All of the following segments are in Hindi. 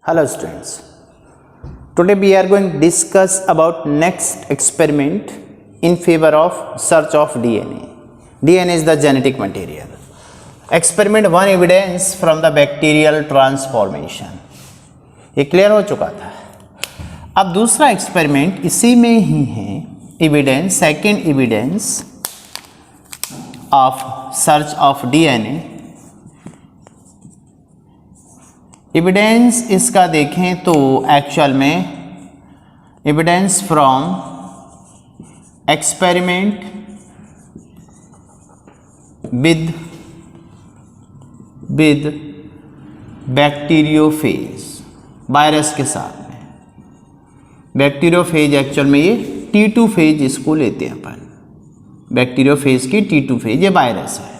Hello students, today we are going to discuss about next experiment in favor of search of DNA. DNA is the genetic material. Experiment 1 evidence from the bacterial transformation. ये क्लियर हो चुका था. अब दूसरा एक्सपेरिमेंट इसी में ही है, evidence, second evidence of search of DNA. Evidence इसका देखें तो एक्चुअल में evidence from experiment with bacteriophage, virus के साथ में. बैक्टीरियोफेज एक्चुअल में ये T2 फेज इसको लेते हैं अपन. बैक्टीरियोफेज की T2 फेज ये वायरस है.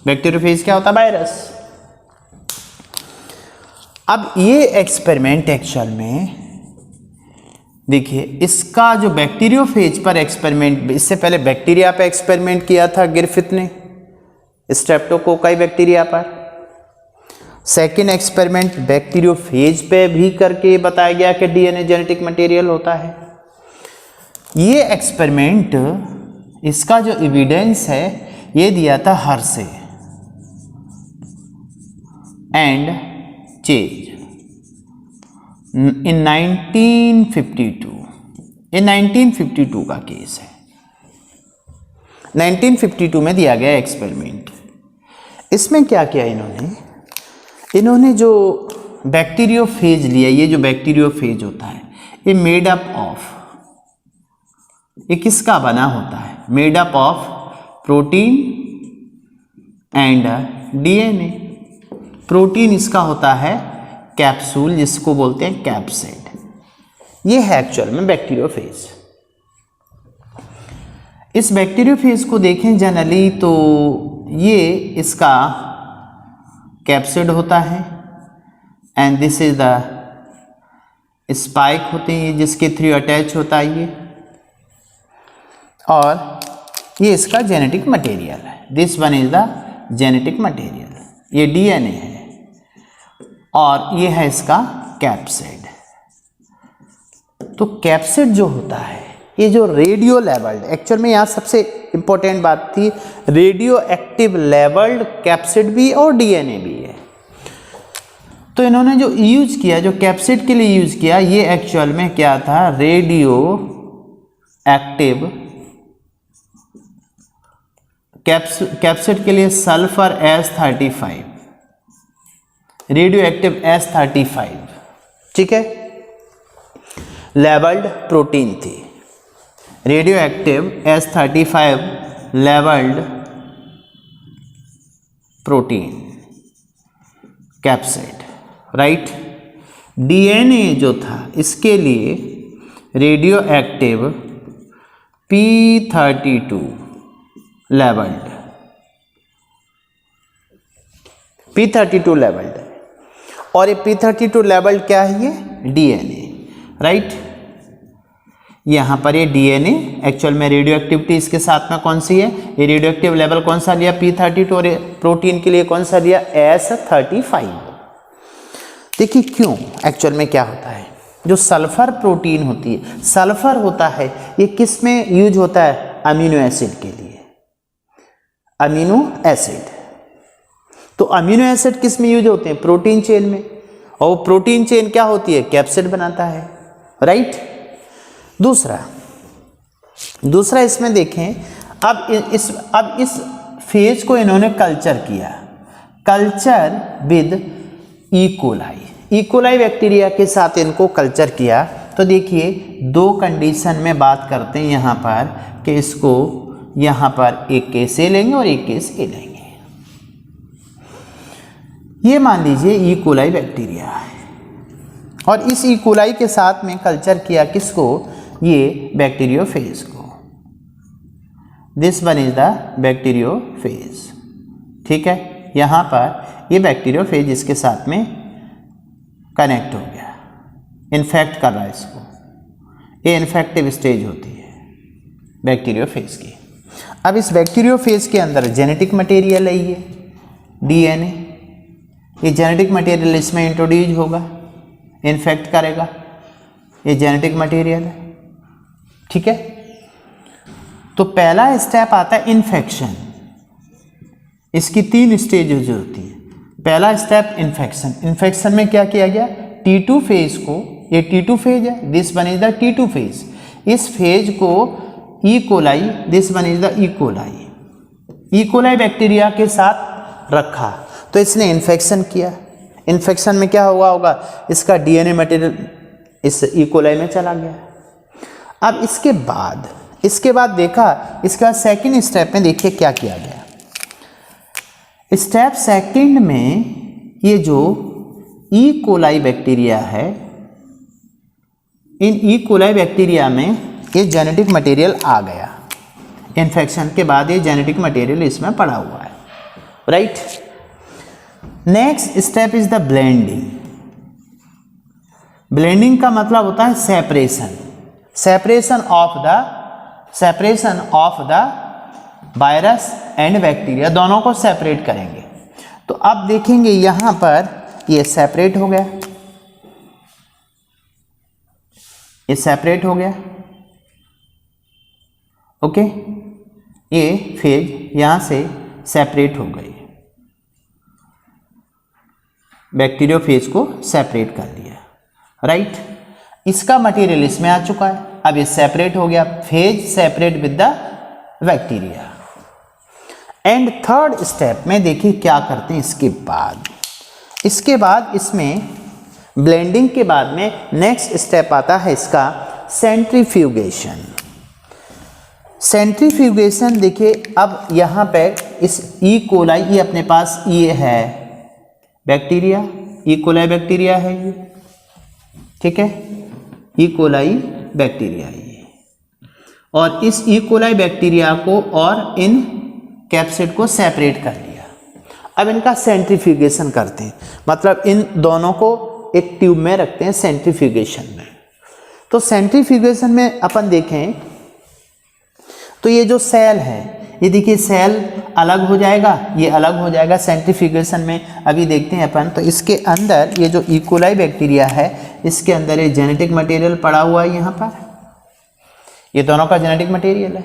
बैक्टीरियोफेज क्या होता है? वायरस. अब ये एक्सपेरिमेंट एक्चुअल में देखिए, इसका जो बैक्टीरियोफेज पर एक्सपेरिमेंट, इससे पहले बैक्टीरिया पे एक्सपेरिमेंट किया था ग्रिफिथ ने, स्ट्रेप्टोकोकाई बैक्टीरिया पर. सेकेंड एक्सपेरिमेंट बैक्टीरियोफेज पे भी करके बताया गया कि डीएनए जेनेटिक मटेरियल होता है. ये एक्सपेरिमेंट, इसका जो एविडेंस है ये दिया था हर्शे एंड चेज इन 1952. ये 1952 का केस है. 1952 में दिया गया एक्सपेरिमेंट. इसमें क्या किया इन्होंने जो बैक्टीरियोफेज लिया, ये जो बैक्टीरियोफेज होता है ये मेड अप ऑफ, ये किसका बना होता है? Made up of protein and DNA. Protein इसका होता है कैप्सूल, जिसको बोलते हैं कैप्सिड. ये है एक्चुअल में बैक्टीरियोफेज. इस बैक्टीरियोफेज को देखें जनरली तो ये इसका कैप्सिड होता है and this is the spike होते हैं जिसके थ्रू अटैच होता है ये, और ये इसका जेनेटिक मटेरियल है. This one is the genetic material. ये डीएनए है और ये है इसका कैप्सिड. तो कैप्सिड जो होता है ये जो रेडियो लेवल्ड, एक्चुअल में यहाँ सबसे इंपॉर्टेंट बात थी, रेडियो एक्टिव लेवल्ड कैप्सिड भी और डीएनए भी है. तो इन्होंने जो यूज किया, जो कैप्सिड के लिए यूज किया, ये एक्चुअल में क्या था? रेडियो एक्टिव कैप्सिड के लिए sulphur S35, radio active S35, ठीक है. लेवल्ड प्रोटीन थी, radio active S35 labelled protein capsid, right. DNA जो था इसके लिए radio active P32 levelled, P32 levelled. और ये P32 लेवल क्या है? ये डीएनए, राइट. यहाँ पर ये डीएनए एक्चुअल में रेडियो एक्टिविटी इसके साथ में कौन सी है? ये रेडियो एक्टिव लेवल कौन सा लिया? P32. और प्रोटीन के लिए कौन सा लिया? S35. देखिए क्यों, एक्चुअल में क्या होता है, जो सल्फर प्रोटीन होती है, सल्फर होता है, ये किस में यूज होता है? अमीनो एसिड के लिए. Amino acid. तो अमीनो एसिड किस में यूज होते हैं? प्रोटीन चेन में. और प्रोटीन चेन क्या होती है? कैप्सिड बनाता है, राइट. दूसरा इसमें देखें, अब इस फेज को इन्होंने कल्चर किया, कल्चर विद इकोलाई बैक्टीरिया के साथ इनको कल्चर किया. तो देखिए दो कंडीशन में बात करते हैं यहाँ पर कि इसको यहाँ पर एक केस ए लेंगे और एक केस ए लेंगे. ये मान लीजिए इकोलाई बैक्टीरिया है और इस इकोलाई के साथ में कल्चर किया किसको? ये बैक्टीरियोफेज को. This one is the bacteriophage, ठीक है. यहाँ पर ये बैक्टीरियोफेज इसके साथ में कनेक्ट हो गया, इन्फेक्ट कर रहा है इसको. ये इन्फेक्टिव स्टेज होती है बैक्टीरियोफेज की. अब इस बैक्टीरियोफेज के अंदर जेनेटिक मटेरियल है ये डीएनए. ये जेनेटिक मटेरियल इसमें इंट्रोड्यूस होगा, इन्फेक्ट करेगा, ये जेनेटिक मटेरियल है, ठीक है। तो पहला स्टेप आता है इन्फेक्शन, इसकी 3 स्टेजेज होती है। पहला स्टेप इन्फेक्शन, इन्फेक्शन में क्या किया गया, T2 फेज को, ये T2 फेज है, this one is the T2 phase, इस फेज को E coli, this one is the E coli, E coli bacteria के साथ रखा, तो इसने इन्फेक्शन किया। इन्फेक्शन में क्या हुआ होगा, इसका डीएनए मटेरियल इस ई कोलाई में चला गया। अब इसके बाद देखा, इसका सेकंड स्टेप में देखिए क्या किया गया। स्टेप सेकंड में ये जो ई कोलाई बैक्टीरिया है, इन ई कोलाई बैक्टीरिया में ये जेनेटिक मटेरियल आ गया, इन्फेक्शन के बाद ये जेनेटिक मटेरियल इसमें पड़ा हुआ है, right. Next step is the blending. Blending का मतलब होता है separation, separation of the virus and bacteria, दोनों को सेपरेट करेंगे। तो अब देखेंगे यहां पर ये सेपरेट हो गया, ये सेपरेट हो गया, ओके, ये फेज यहां से सेपरेट हो गई, बैक्टीरियोफेज को सेपरेट कर दिया, राइट। इसका मटेरियल इसमें आ चुका है, अब ये सेपरेट हो गया, phase separate with the bacteria. And third step में देखिए क्या करते हैं इसके बाद इसमें ब्लेंडिंग के बाद में नेक्स्ट स्टेप आता है इसका सेंट्रीफ्यूगेशन। सेंट्रीफ्यूगेशन देखिए, अब यहाँ पे इस ई कोलाई, ये अपने पास ये है बैक्टीरिया, ई कोलाई बैक्टीरिया है ये, ठीक है, ई कोलाई बैक्टीरिया है ये, और इस ई कोलाई बैक्टीरिया को और इन कैप्सिड को सेपरेट कर लिया। अब इनका सेंट्रीफ्यूगेशन करते हैं, मतलब इन दोनों को एक ट्यूब में रखते हैं सेंट्रीफ्यूगेशन में। तो सेंट्रीफ्यूगेशन में अपन देखें तो ये जो सेल है, ये देखिए सेल अलग हो जाएगा, ये अलग हो जाएगा सेंट्रीफ्यूगेशन में। अभी देखते हैं अपन, तो इसके अंदर ये जो ई कोलाई बैक्टीरिया है, इसके अंदर ये जेनेटिक मटेरियल पड़ा हुआ है, यहाँ पर ये दोनों का जेनेटिक मटेरियल है।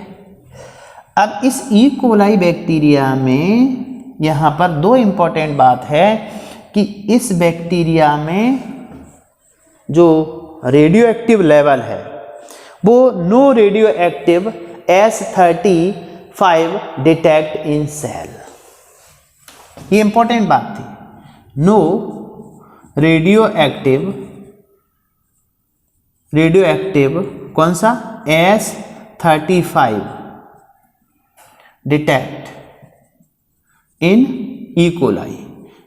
अब इस ई कोलाई बैक्टीरिया में यहाँ पर 2 इंपॉर्टेंट बात है कि इस बैक्टीरिया में जो रेडियो एक्टिव लेवल है वो no radio active S35 detect in cell, ये इंपॉर्टेंट बात थी। नो रेडियो एक्टिव कौन सा, S35 डिटेक्ट इन ई कोलाई।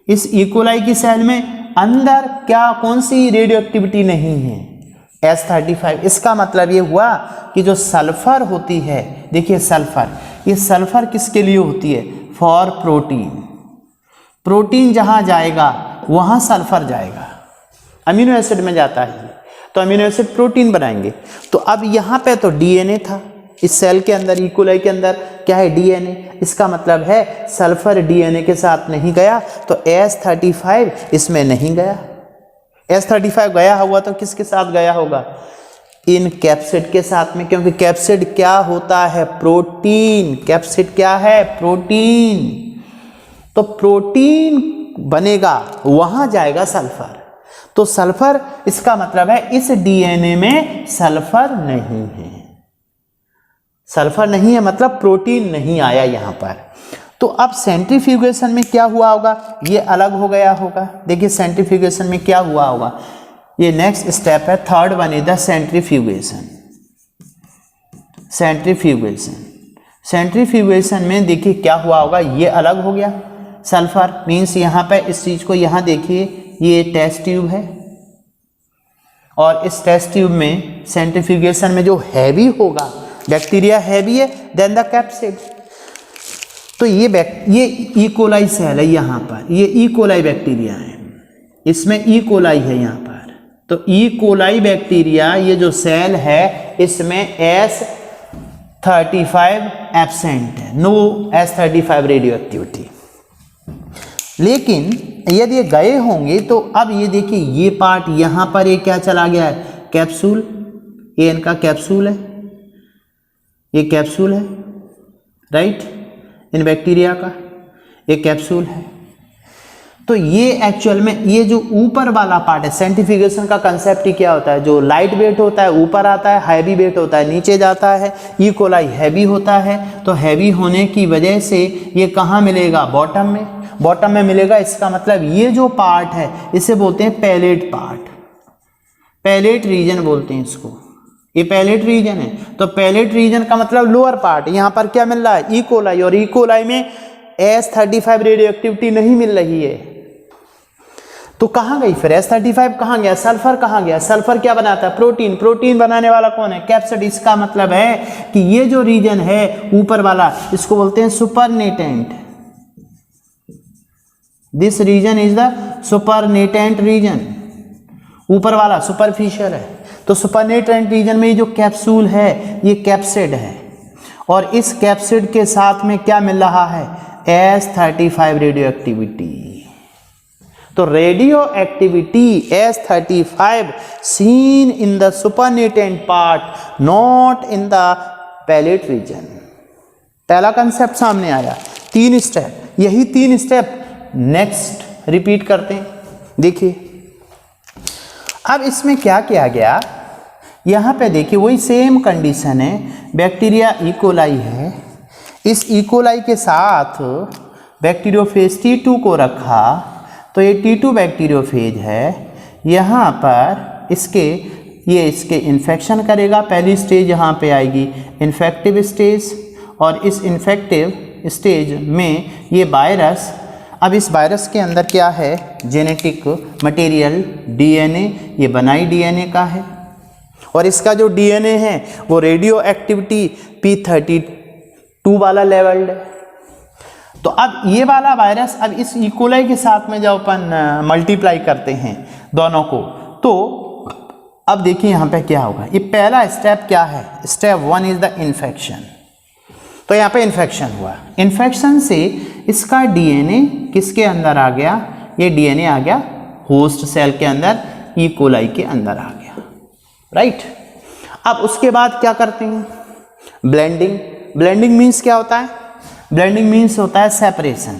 इस ई कोलाई की सेल में अंदर क्या, कौन सी रेडियो एक्टिविटी नहीं है, S35। इसका मतलब ये हुआ कि जो सल्फर होती है, देखिए सल्फर, ये सल्फर किसके लिए होती है, फॉर प्रोटीन। प्रोटीन जहां जाएगा वहां सल्फर जाएगा, अमीनो एसिड में जाता है तो अमीनो एसिड प्रोटीन बनाएंगे। तो अब यहाँ पे तो डीएनए था इस सेल के अंदर, ई कोलाई के अंदर क्या है, डीएनए। इसका मतलब है सल्फर डीएनए के साथ नहीं गया, तो S35 इसमें नहीं गया। S35 गया हुआ तो किसके साथ गया होगा, इन कैप्सिड के साथ में, क्योंकि कैप्सिड क्या होता है, प्रोटीन। कैप्सिड क्या है, प्रोटीन। तो प्रोटीन बनेगा, वहां जाएगा सल्फर। तो सल्फर, इसका मतलब है इस डीएनए में सल्फर नहीं है, सल्फर नहीं है मतलब प्रोटीन नहीं आया यहां पर। तो अब सेंट्रीफ्यूगेशन में क्या हुआ होगा, ये अलग हो गया होगा। देखिए सेंट्रीफ्यूगेशन में क्या हुआ होगा, ये नेक्स्ट स्टेप है, third one is the centrifugation. Centrifugation में देखिए क्या हुआ होगा, ये अलग हो गया सल्फर, मीन्स यहाँ पे इस चीज को, यहाँ देखिए ये टेस्ट ट्यूब है, और इस टेस्ट ट्यूब में सेंट्रीफ्यूगेशन में जो हैवी होगा, बैक्टीरिया हैवी है देन द कैप्सिड। तो ये ई कोलाई सेल है यहाँ पर, ये ई कोलाई बैक्टीरिया है, इसमें ई कोलाई है यहाँ पर। तो ई कोलाई बैक्टीरिया, ये जो सेल है इसमें S35 एब्सेंट है, नो S35 रेडियो एक्टिविटी। लेकिन यदि ये गए होंगे तो अब ये देखिए ये पार्ट यहाँ पर ये क्या चला गया है, कैप्सूल, ये इनका कैप्सूल है, ये कैप्सूल है, राइट, इन बैक्टीरिया का ये कैप्सूल है। तो ये एक्चुअल में ये जो ऊपर वाला पार्ट है, सेंट्रीफ्यूगेशन का कंसेप्ट ही क्या होता है, जो लाइट वेट होता है ऊपर आता है, हैवी वेट होता है नीचे जाता है। ई कोलाई हैवी होता है, तो हैवी होने की वजह से ये कहाँ मिलेगा, बॉटम में, बॉटम में मिलेगा। इसका मतलब ये जो पार्ट है इसे बोलते हैं पैलेट पार्ट, पैलेट रीजन बोलते हैं इसको, ये पैलेट रीजन है। तो पैलेट रीजन का मतलब लोअर पार्ट, यहाँ पर क्या मिल रहा है, ई कोलाई, और ई कोलाई में S35 रेडियो एक्टिविटी नहीं मिल रही है। तो कहाँ गई फिर S35, कहाँ गया, सल्फर कहाँ गया, सल्फर क्या बनाता है, प्रोटीन, प्रोटीन बनाने वाला कौन है, कैप्सिड। इसका मतलब है कि ये जो रीजन है ऊपर वाला इसको बोलते हैं supernatant, this region is the supernatant region, ऊपर वाला सुपरफिशियल है। तो सुपरनेटेंट रीजन में ये जो कैप्सूल है ये कैप्सिड है, और इस कैप्सिड के साथ में क्या मिल रहा है, S35 रेडियो एक्टिविटी। तो radioactivity S35 seen in the supernatant part, not in the pellet region. पहला कंसेप्ट सामने आया, 3 स्टेप, यही 3 स्टेप नेक्स्ट रिपीट करते हैं। देखिए अब इसमें क्या किया गया, यहाँ पे देखिए वही सेम कंडीशन है, बैक्टीरिया ई कोलाई है, इस ई कोलाई के साथ बैक्टीरियोफेज T2 को रखा, तो ये T2 बैक्टीरियोफेज है। यहाँ पर इसके इन्फेक्शन करेगा, पहली स्टेज यहाँ पे आएगी इन्फेक्टिव स्टेज, और इस इन्फेक्टिव स्टेज में ये वायरस, अब इस वायरस के अंदर क्या है, जेनेटिक मटेरियल DNA, ये बनाई DNA का है, और इसका जो DNA है वो रेडियो एक्टिविटी P32 वाला लेवल्ड है। तो अब ये वाला वायरस अब इस ई कोलाई के साथ में जब अपन मल्टीप्लाई करते हैं दोनों को, तो अब देखिए यहाँ पे क्या होगा, ये पहला स्टेप क्या है, स्टेप 1 इज द इन्फेक्शन। तो यहाँ पे इन्फेक्शन हुआ, इन्फेक्शन से इसका DNA किसके अंदर आ गया, ये DNA आ गया होस्ट सेल के अंदर, ई कोलाई के अंदर आ गया, राइट। अब उसके बाद क्या करते हैं, ब्लेंडिंग। ब्लेंडिंग मीन्स क्या होता है, ब्लेंडिंग मीन्स होता है सेपरेशन,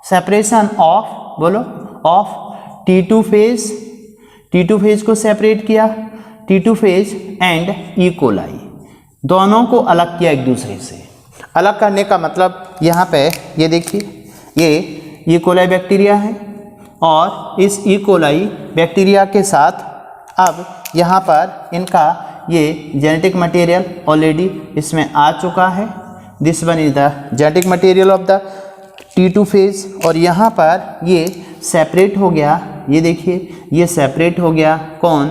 सेपरेशन ऑफ बोलो, ऑफ T2 फेज को सेपरेट किया, T2 phase and E coli, दोनों को अलग किया एक दूसरे से। अलग करने का मतलब यहाँ पे ये देखिए, ये ई कोलाई बैक्टीरिया है, और इस ई कोलाई बैक्टीरिया के साथ अब यहाँ पर इनका ये जेनेटिक मटेरियल ऑलरेडी इसमें आ चुका है, this one is the genetic material of the T2 phase, और यहाँ पर ये सेपरेट हो गया, ये देखिए ये सेपरेट हो गया, कौन,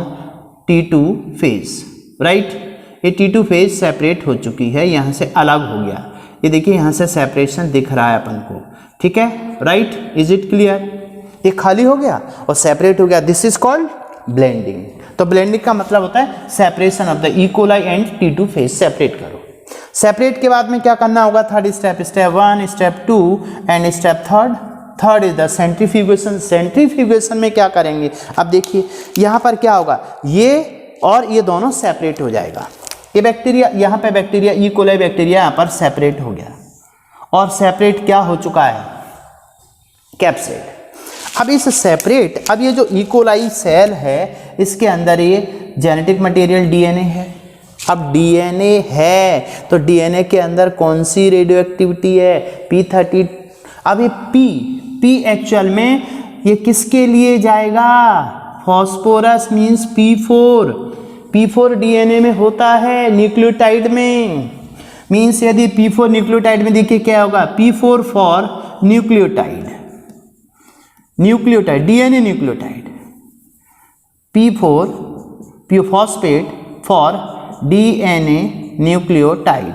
T2 फेज, राइट। ये T2 फेज सेपरेट हो चुकी है, यहाँ से अलग हो गया, ये देखिए यहाँ से सेपरेशन दिख रहा है अपन को, ठीक है, राइट, इज इट क्लियर। ये खाली हो गया और सेपरेट हो गया, दिस इज कॉल्ड ब्लेंडिंग। तो ब्लेंडिंग का मतलब होता है separation of the E coli and T2 phase, separate करो। सेपरेट के बाद में क्या करना होगा, third step, step 1, step 2 and step third is the centrifugation. Centrifugation में क्या करेंगे, अब देखिए यहाँ पर क्या होगा, ये और ये दोनों सेपरेट हो जाएगा, ये बैक्टीरिया, यहाँ पे बैक्टीरिया ई कोलाई बैक्टीरिया यहाँ पर सेपरेट हो गया, और सेपरेट क्या हो चुका है, कैप्सिड। अब इस सेपरेट, अब ये जो ई कोलाई सेल है इसके अंदर ये जेनेटिक मटेरियल DNA है। अब DNA है तो DNA के अंदर कौन सी रेडियो एक्टिविटी है, P30। अब ये P एक्चुअल में ये किसके लिए जाएगा, फॉस्फोरस मीन्स P4 DNA में होता है, न्यूक्लियोटाइड में, मीन्स यदि P4 न्यूक्लियोटाइड में देखिए क्या होगा, P4 for nucleotide, DNA nucleotide, P4 phosphate for DNA nucleotide.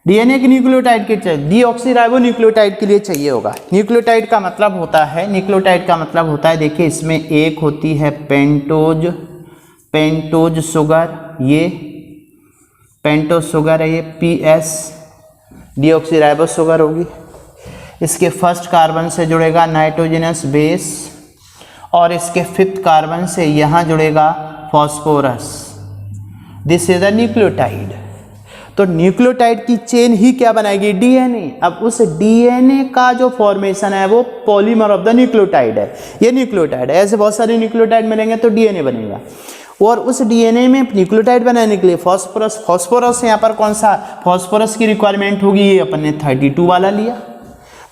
DNA के न्यूक्लियोटाइड के चाहिए, डीऑक्सीराइबो न्यूक्लियोटाइड के लिए चाहिए होगा। न्यूक्लियोटाइड का मतलब होता है, न्यूक्लियोटाइड का मतलब होता है, देखिए इसमें एक होती है पेंटोज शुगर, ये पेंटोज शुगर है, ये डीऑक्सीराइबोस शुगर होगी। इसके फर्स्ट कार्बन से जुड़ेगा नाइट्रोजनस बेस और इसके फिफ्थ कार्बन से यहाँ जुड़ेगा phosphorus. This is a nucleotide. तो न्यूक्लियोटाइड की चेन ही क्या बनाएगी? डीएनए। अब उस डीएनए का जो फॉर्मेशन है वो पॉलीमर ऑफ द न्यूक्लियोटाइड है। ये न्यूक्लियोटाइड है, ऐसे बहुत सारे न्यूक्लियोटाइड मिलेंगे तो डीएनए बनेगा। और उस डीएनए में न्यूक्लियोटाइड बनाने के लिए फॉस्फोरस यहाँ पर कौन सा फॉस्फोरस की रिक्वायरमेंट होगी? ये अपन ने 32 वाला लिया।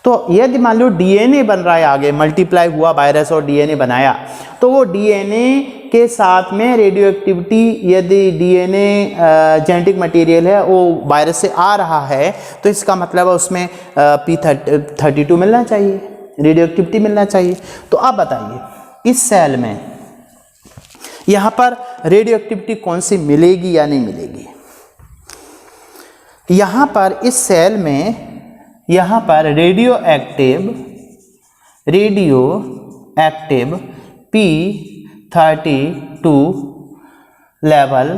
तो यदि मान लो डीएनए बन रहा है, आगे मल्टीप्लाई हुआ वायरस और डीएनए बनाया, तो वो डीएनए के साथ में रेडियो एक्टिविटी, यदि डीएनए जेनेटिक मटेरियल है वो वायरस से आ रहा है तो इसका मतलब है उसमें P32 मिलना चाहिए, रेडियो एक्टिविटी मिलना चाहिए। तो आप बताइए इस सेल में यहाँ पर रेडियो एक्टिविटी कौन सी मिलेगी या नहीं मिलेगी? यहाँ पर इस सेल में यहाँ पर रेडियो एक्टिव P32 लेवल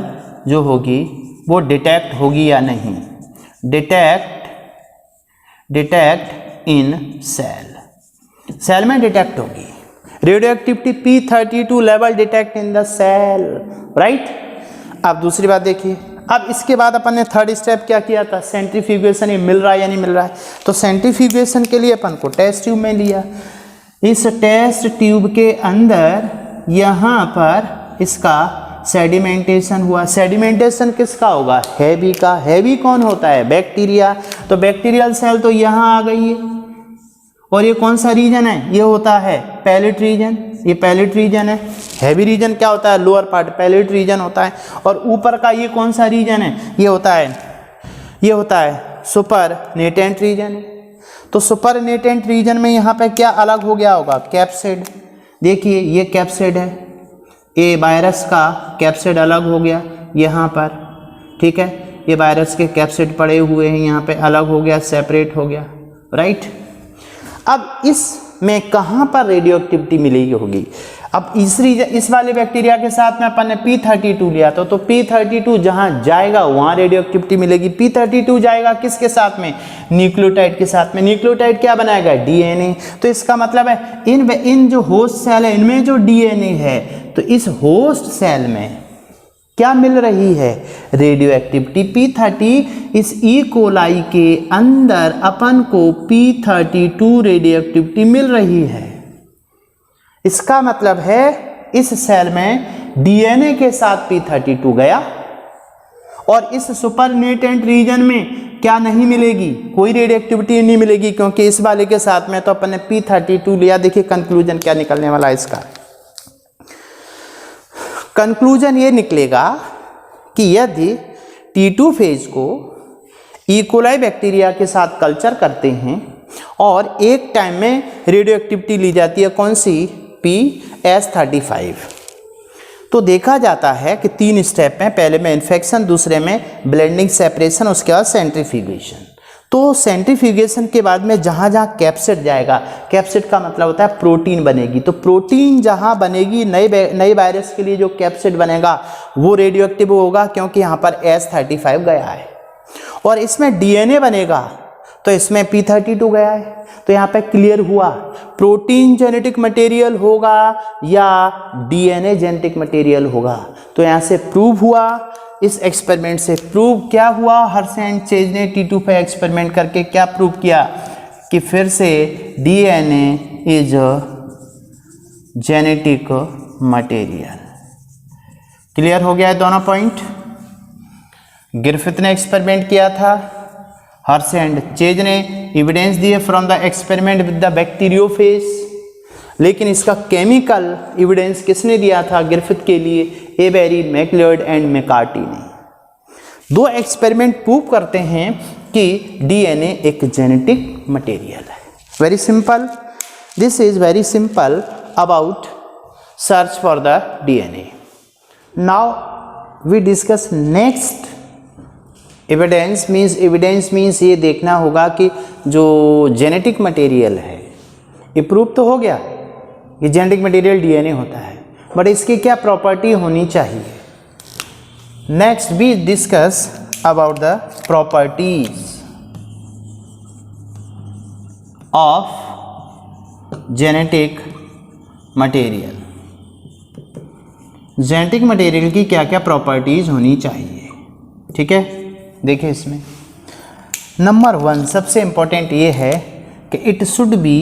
जो होगी वो डिटेक्ट होगी या नहीं? डिटेक्ट इन सेल में डिटेक्ट होगी। Radioactivity P32 level detect in the cell, right. अब दूसरी बात देखिए, अब इसके बाद अपन ने थर्ड स्टेप क्या किया था? सेंट्रीफ्यूगेशन। ये मिल रहा है या नहीं मिल रहा है? तो सेंट्रीफ्यूगेशन के लिए अपन को टेस्ट ट्यूब में लिया। इस टेस्ट ट्यूब के अंदर यहाँ पर इसका सेडिमेंटेशन हुआ। सेडिमेंटेशन किसका होगा? हैवी का। हैवी कौन होता है? बैक्टीरिया। तो बैक्टीरियल सेल तो यहाँ आ गई है। और ये कौन सा रीजन है? ये होता है पैलेट रीजन। ये पैलेट रीजन है। हैवी रीजन क्या होता है? लोअर पार्ट पैलेट रीजन होता है। और ऊपर का ये कौन सा रीजन है? ये होता है सुपर नेटेंट रीजन है। तो सुपर नेटेंट रीजन में यहाँ पे क्या अलग हो गया होगा? कैप्सिड। देखिए ये कैप्सिड है, ये वायरस का कैप्सिड अलग हो गया यहाँ पर, ठीक है। ये वायरस के कैप्सिड पड़े हुए हैं यहाँ पे, अलग हो गया, सेपरेट हो गया, राइट। अब इसमें कहाँ पर रेडियो एक्टिविटी मिलेगी होगी? अब इस वाले बैक्टीरिया के साथ में अपन ने P32 लिया था, तो P32 जहाँ जाएगा वहाँ रेडियो एक्टिविटी मिलेगी। P32 जाएगा किसके साथ में? न्यूक्लियोटाइड के साथ में। न्यूक्लियोटाइड क्या बनाएगा? डीएनए। तो इसका मतलब है इन जो होस्ट सेल है इनमें जो डीएनए है, तो इस होस्ट सेल में क्या मिल रही है? Radio activity P30। इस ई कोलाई के अंदर अपन को P32 रेडियो एक्टिविटी मिल रही है। इसका मतलब है इस सेल में डीएनए के साथ P32 गया और इस सुपरनेटेंट रीजन में क्या नहीं मिलेगी? कोई रेडियो एक्टिविटी नहीं मिलेगी, क्योंकि इस वाले के साथ में तो अपन ने P32 लिया। देखिए कंक्लूजन क्या निकलने वाला है इसका। कंक्लूजन ये निकलेगा कि यदि T2 फेज को ई कोलाई बैक्टीरिया के साथ कल्चर करते हैं और एक टाइम में रेडियो एक्टिविटी ली जाती है, कौन सी? PS35, तो देखा जाता है कि 3 स्टेप में, पहले में इन्फेक्शन, दूसरे में ब्लेंडिंग सेपरेशन, उसके बाद सेंट्रीफ्यूगेशन। तो सेंट्रीफ्यूगेशन के बाद में जहाँ जहाँ कैप्सिड जाएगा, कैप्सिड का मतलब होता है प्रोटीन बनेगी, तो प्रोटीन जहाँ बनेगी नए वायरस के लिए जो कैप्सिड बनेगा वो रेडियो एक्टिव होगा, क्योंकि यहाँ पर S35 गया है। और इसमें डीएनए बनेगा तो इसमें P32 गया है। तो यहाँ पे क्लियर हुआ प्रोटीन जेनेटिक मटेरियल होगा या डीएनए जेनेटिक मटेरियल होगा। तो यहाँ से प्रूव हुआ, इस एक्सपेरिमेंट से प्रूव क्या हुआ? हर्श एंड चेज ने T2 पे एक्सपेरिमेंट करके क्या प्रूव किया कि फिर से DNA is genetic material. Clear हो गया है दोनों पॉइंट। ग्रिफिथ ने एक्सपेरिमेंट किया था, हर्श एंड चेज ने एविडेंस दिए from the experiment with the bacteriophage, लेकिन इसका केमिकल एविडेंस किसने दिया था ग्रिफिथ के लिए? एबेरी, मैकलियोड एंड मैकार्टी ने। 2 एक्सपेरिमेंट प्रूव करते हैं कि डीएनए एक जेनेटिक मटेरियल है। Very simple, this is very simple about search for the DNA. Now we discuss next evidence means ये देखना होगा कि जो जेनेटिक मटेरियल है ये प्रूव तो हो गया, ये जेनेटिक मटेरियल डीएनए होता है, बट इसकी क्या प्रॉपर्टी होनी चाहिए। Next we discuss about the properties. Of genetic material. Genetic material की क्या क्या प्रॉपर्टीज होनी चाहिए, ठीक है। देखिए इसमें नंबर 1 सबसे इंपॉर्टेंट ये है कि इट शुड बी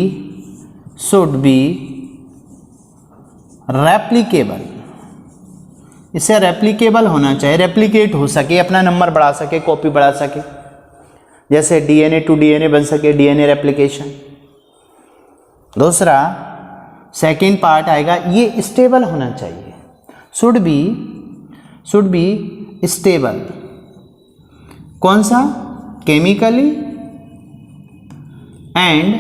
रेप्लिकेबल। इसे रेप्लिकेबल होना चाहिए, रेप्लिकेट हो सके, अपना नंबर बढ़ा सके, कॉपी बढ़ा सके, जैसे डीएनए टू डीएनए बन सके, डीएनए रेप्लिकेशन। दूसरा सेकंड पार्ट आएगा, ये स्टेबल होना चाहिए, शुड बी स्टेबल। कौन सा? Chemically and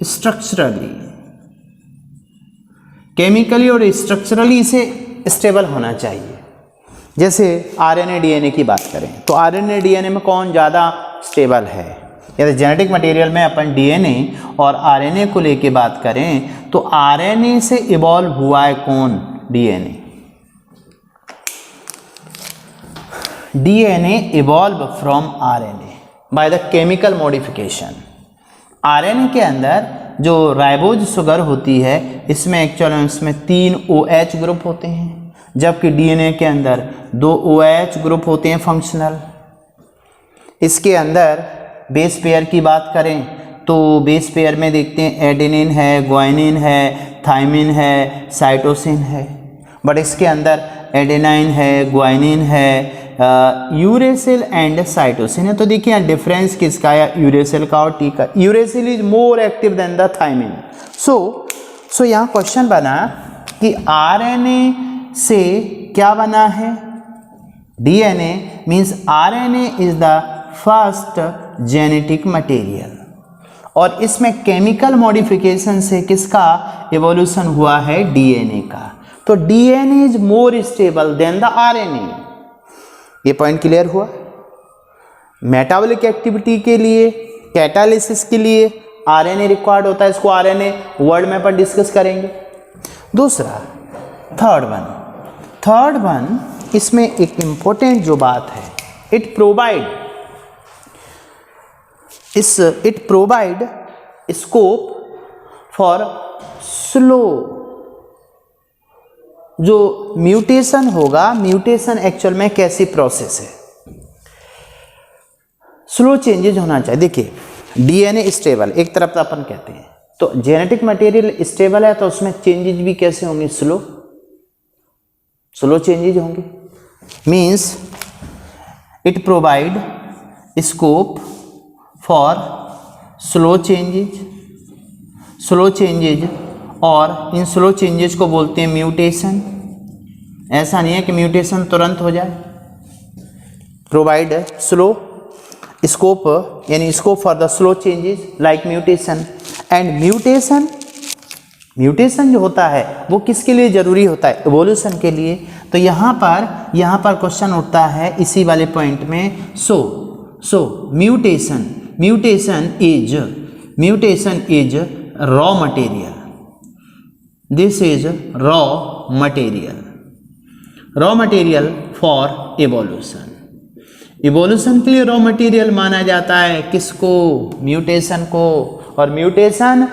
structurally. केमिकली और स्ट्रक्चरली इसे स्टेबल होना चाहिए। जैसे आरएनए डीएनए की बात करें तो आरएनए डीएनए में कौन ज़्यादा स्टेबल है? यदि जेनेटिक मटेरियल में अपन डीएनए और आरएनए को लेके बात करें तो आरएनए से इवॉल्व हुआ है कौन? DNA. DNA evolve from RNA by the chemical modification. RNA के अंदर जो राइबोज शुगर होती है इसमें एक्चुअली इसमें 3 OH ग्रुप होते हैं, जबकि डीएनए के अंदर 2 OH ग्रुप होते हैं फंक्शनल। इसके अंदर बेस पेयर की बात करें तो बेस पेयर में देखते हैं एडेनिन है, ग्वानिन है, थाइमिन है, साइटोसिन है। बट इसके अंदर एडेनाइन है, ग्वानिन है, यूरेसिल एंड साइटोसिन है। तो देखिए यहाँ डिफरेंस किसका है? यूरेसिल का और टी का। Uracil is more active than the thymine. So यहाँ क्वेश्चन बना कि आरएनए से क्या बना है? DNA means RNA is the first genetic material और इसमें केमिकल मॉडिफिकेशन से किसका इवोल्यूशन हुआ है? डीएनए का। तो DNA is more stable then the RNA. ये पॉइंट क्लियर हुआ? मेटाबॉलिक एक्टिविटी के लिए, कैटालिसिस के लिए आरएनए रिक्वायर्ड होता है। इसको आरएनए वर्ड में अपन डिस्कस करेंगे। दूसरा थर्ड वन इसमें एक इंपॉर्टेंट जो बात है, it provide scope for slow जो म्यूटेशन होगा। म्यूटेशन एक्चुअल में कैसी प्रोसेस है? स्लो चेंजेज होना चाहिए। देखिए डीएनए स्टेबल एक तरफ तो अपन कहते हैं, तो जेनेटिक मटेरियल स्टेबल है तो उसमें चेंजेज भी कैसे होंगे? स्लो चेंजेज होंगे। Means it provide scope for slow changes और इन स्लो चेंजेस को बोलते हैं म्यूटेशन। ऐसा नहीं है कि म्यूटेशन तुरंत हो जाए। प्रोवाइड स्लो स्कोप यानी scope for the slow changes like mutation. And mutation जो होता है वो किसके लिए जरूरी होता है? इवोल्यूशन के लिए। तो यहाँ पर क्वेश्चन उठता है इसी वाले पॉइंट में। So mutation is raw material. This is raw material for evolution. Evolution के लिए रॉ मटेरियल माना जाता है किसको? म्यूटेशन को। और म्यूटेशन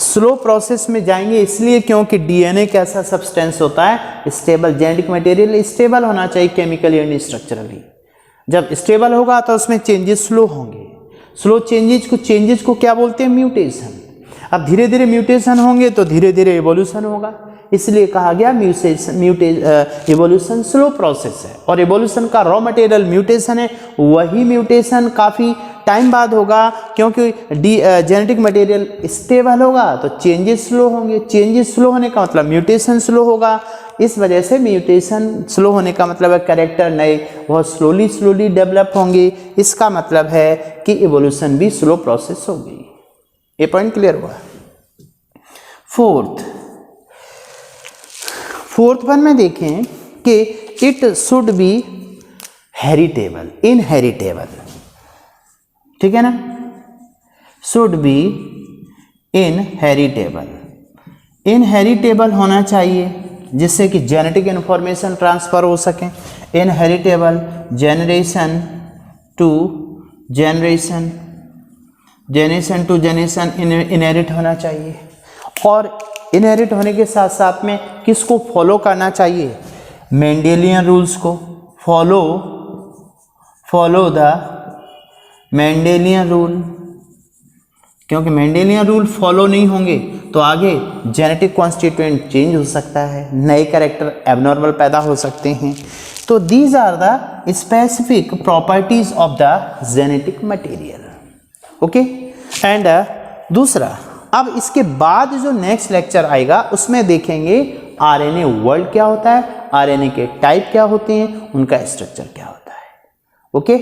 स्लो प्रोसेस में जाएंगे इसलिए क्योंकि डीएनए कैसा सब्सटेंस होता है? स्टेबल। जेनेटिक मटेरियल स्टेबल होना चाहिए केमिकली एंड स्ट्रक्चरली। जब स्टेबल होगा तो उसमें चेंजेस स्लो होंगे। स्लो चेंजेस को क्या बोलते हैं? म्यूटेशन। अब धीरे धीरे म्यूटेशन होंगे तो धीरे धीरे इवोल्यूशन होगा, इसलिए कहा गया इवोल्यूशन स्लो प्रोसेस है। और इवोल्यूशन का रॉ मटेरियल म्यूटेशन है। वही म्यूटेशन काफ़ी टाइम बाद होगा क्योंकि जेनेटिक मटेरियल स्टेबल होगा तो चेंजेस स्लो होंगे। चेंजेस स्लो होने का मतलब म्यूटेशन स्लो होगा। इस वजह से म्यूटेशन स्लो होने का मतलब है कैरेक्टर नए बहुत स्लोली डेवलप होंगे। इसका मतलब है कि इवोल्यूशन भी स्लो प्रोसेस होगी। ये पॉइंट क्लियर हुआ? फोर्थ वन में देखें कि it should be heritable, inheritable. ठीक है ना? शुड बी इनहेरिटेबल होना चाहिए जिससे कि जेनेटिक इंफॉर्मेशन ट्रांसफर हो सके। Inheritable generation to generation generation to generation inherit होना चाहिए, और इनहेरिट होने के साथ साथ में किसको फॉलो करना चाहिए, मेंडेलियन रूल्स को फॉलो द मेंडेलियन रूल, क्योंकि मेंडेलियन रूल फॉलो नहीं होंगे तो आगे जेनेटिक कॉन्स्टिट्यूएंट चेंज हो सकता है, नए कैरेक्टर एबनॉर्मल पैदा हो सकते हैं। तो these are the specific properties of the genetic material. Okay, and दूसरा, अब इसके बाद जो नेक्स्ट लेक्चर आएगा उसमें देखेंगे आरएनए वर्ल्ड क्या होता है, आरएनए के टाइप क्या होते हैं, उनका स्ट्रक्चर क्या होता है। ओके।